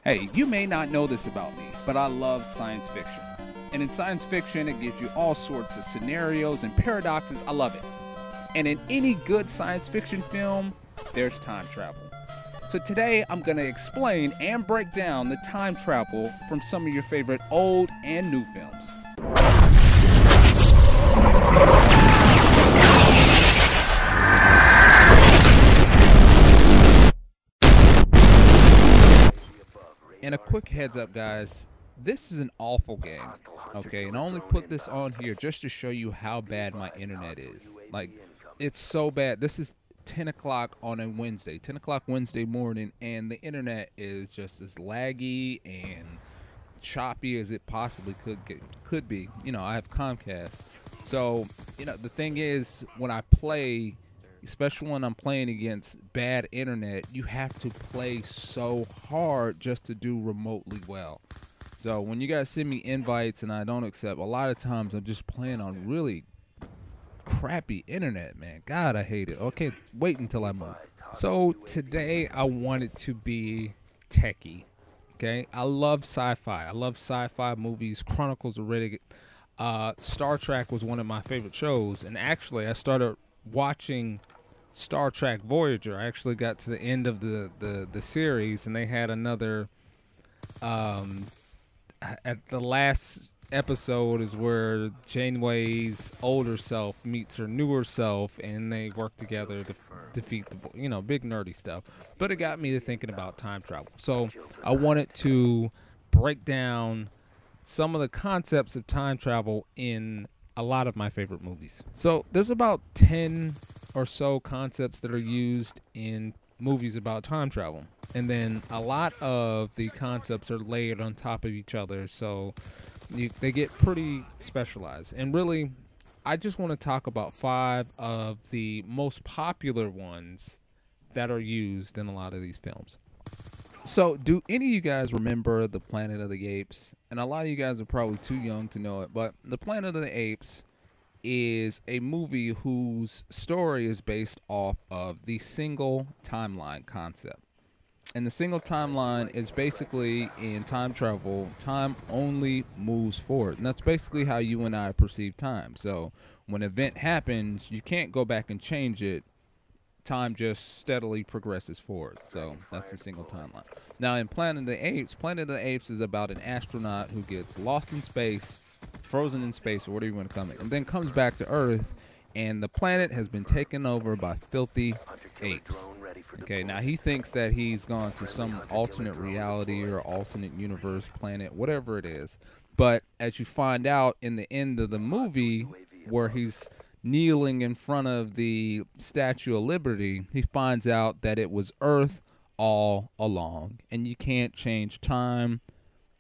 Hey, you may not know this about me, but I love science fiction. And in science fiction, it gives you all sorts of scenarios and paradoxes. I love it. And in any good science fiction film, there's time travel. So today, I'm going to explain and break down the time travel from some of your favorite old and new films. And a quick heads up, guys, this is an awful game, okay? And I only put this on here just to show you how bad my internet is. Like, it's so bad. This is 10 o'clock on a Wednesday, 10 o'clock Wednesday morning, and the internet is just as laggy and choppy as it possibly could be. You know, I have Comcast. So, you know, the thing is, when I play, especially when I'm playing against bad internet, you have to play so hard just to do remotely well. So when you guys send me invites and I don't accept, a lot of times I'm just playing on really crappy internet, man. God, I hate it. Okay, wait until I move. So today I want it to be techie. Okay, I love sci-fi. I love sci-fi movies. Chronicles of Riddick. Star Trek was one of my favorite shows, and actually I started watching Star Trek Voyager. I actually got to the end of the series, and they had another at the last episode is where Janeway's older self meets her newer self, and they work together to defeat the, you know, big nerdy stuff. But it got me to thinking about time travel. So I wanted to break down some of the concepts of time travel in a lot of my favorite movies. So there's about 10 or so concepts that are used in movies about time travel, and then a lot of the concepts are layered on top of each other, so they get pretty specialized. And really, I just want to talk about 5 of the most popular ones that are used in a lot of these films. So, do any of you guys remember the Planet of the Apes? And a lot of you guys are probably too young to know it, but the Planet of the Apes is a movie whose story is based off of the single timeline concept. And the single timeline is basically, in time travel, time only moves forward. And that's basically how you and I perceive time. So when an event happens, you can't go back and change it. Time just steadily progresses forward. So that's the single timeline. Now in Planet of the Apes is about an astronaut who gets lost in space, frozen in space, or whatever you want to call it, and then comes back to Earth, and the planet has been taken over by filthy apes. Okay, now he thinks that he's gone to some alternate reality or alternate universe, planet, whatever it is. But as you find out in the end of the movie, where he's kneeling in front of the Statue of Liberty, he finds out that it was Earth all along, and you can't change time.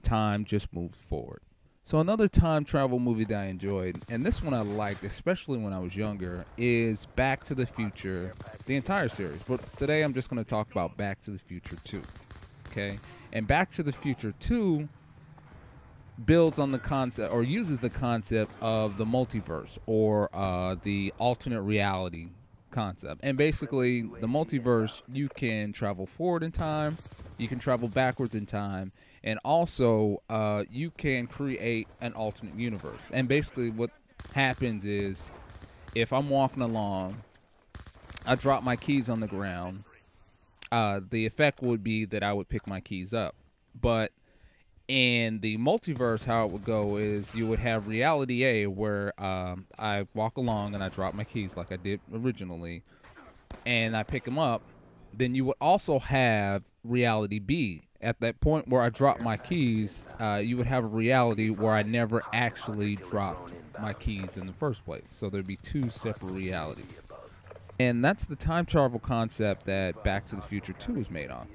Time just moves forward. So another time travel movie that I enjoyed, and this one I liked, especially when I was younger, is Back to the Future, the entire series. But today I'm just going to talk about Back to the Future 2. Okay? And Back to the Future 2 builds on the concept, or uses the concept of the multiverse, or the alternate reality concept. And basically, the multiverse, you can travel forward in time, you can travel backwards in time, and also you can create an alternate universe. And basically what happens is, if I'm walking along, I drop my keys on the ground, the effect would be that I would pick my keys up. But in the multiverse, how it would go is you would have reality A, where I walk along and I drop my keys like I did originally, and I pick them up. Then you would also have reality B. At that point where I dropped my keys, you would have a reality where I never actually dropped my keys in the first place. So there'd be 2 separate realities. And that's the time travel concept that Back to the Future 2 is made on.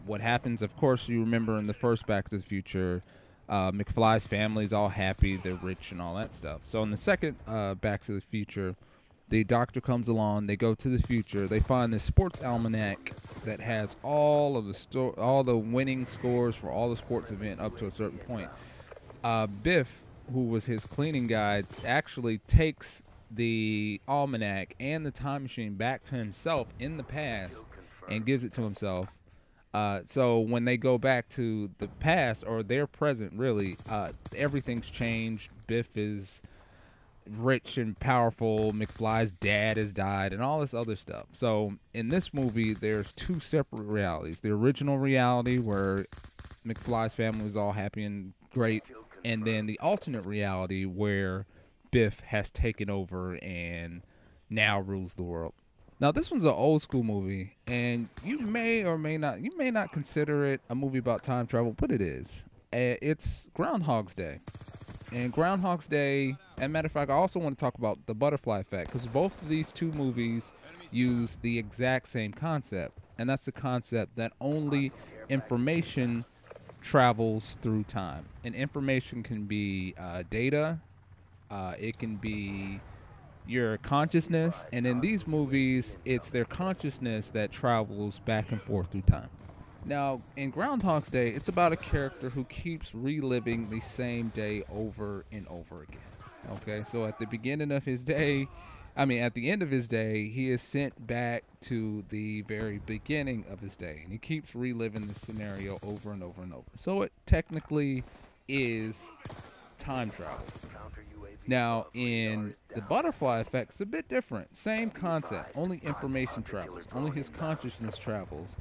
What happens, of course, you remember in the first Back to the Future, McFly's family is all happy, they're rich and all that stuff. So in the second Back to the Future, the doctor comes along, they go to the future, they find this sports almanac that has all of the winning scores for all the sports event up to a certain point. Biff, who was his cleaning guy, actually takes the almanac and the time machine back to himself in the past and gives it to himself. So when they go back to the past or their present, really, everything's changed. Biff is rich and powerful. McFly's dad has died, and all this other stuff. So in this movie, there's two separate realities: the original reality where McFly's family was all happy and great, and then the alternate reality where Biff has taken over and now rules the world. Now this one's an old school movie, and you may or may not consider it a movie about time travel, but it is. It's Groundhog's Day. And Groundhog's Day, as a matter of fact, I also want to talk about the butterfly effect, because both of these two movies use the exact same concept, and that's the concept that only information travels through time. And information can be data, it can be your consciousness, and in these movies, it's their consciousness that travels back and forth through time. Now, in Groundhog's Day, it's about a character who keeps reliving the same day over and over again. Okay, so at the beginning of his day, at the end of his day, he is sent back to the very beginning of his day, and he keeps reliving the scenario over and over and over. So it technically is time travel. Now, in the butterfly effect, it's a bit different. Same concept, only information travels, only his consciousness travels.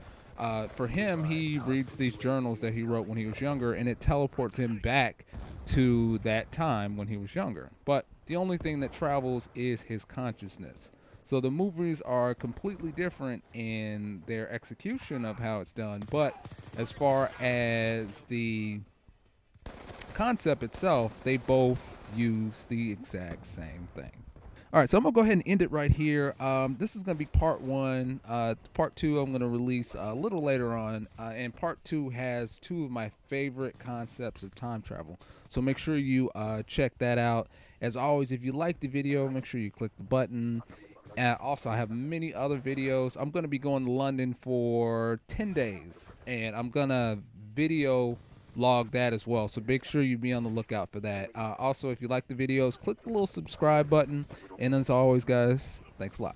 For him, he reads these journals that he wrote when he was younger, and it teleports him back to that time when he was younger. But the only thing that travels is his consciousness. So the movies are completely different in their execution of how it's done. But as far as the concept itself, they both use the exact same thing. All right, so I'm going to go ahead and end it right here. This is going to be part one. Part two I'm going to release a little later on. And part two has two of my favorite concepts of time travel. So make sure you check that out. As always, if you like the video, make sure you click the button. Also, I have many other videos. I'm going to be going to London for 10 days. And I'm going to video log that as well, so make sure you be on the lookout for that. Also, if you like the videos, click the little subscribe button, and as always, guys, thanks a lot.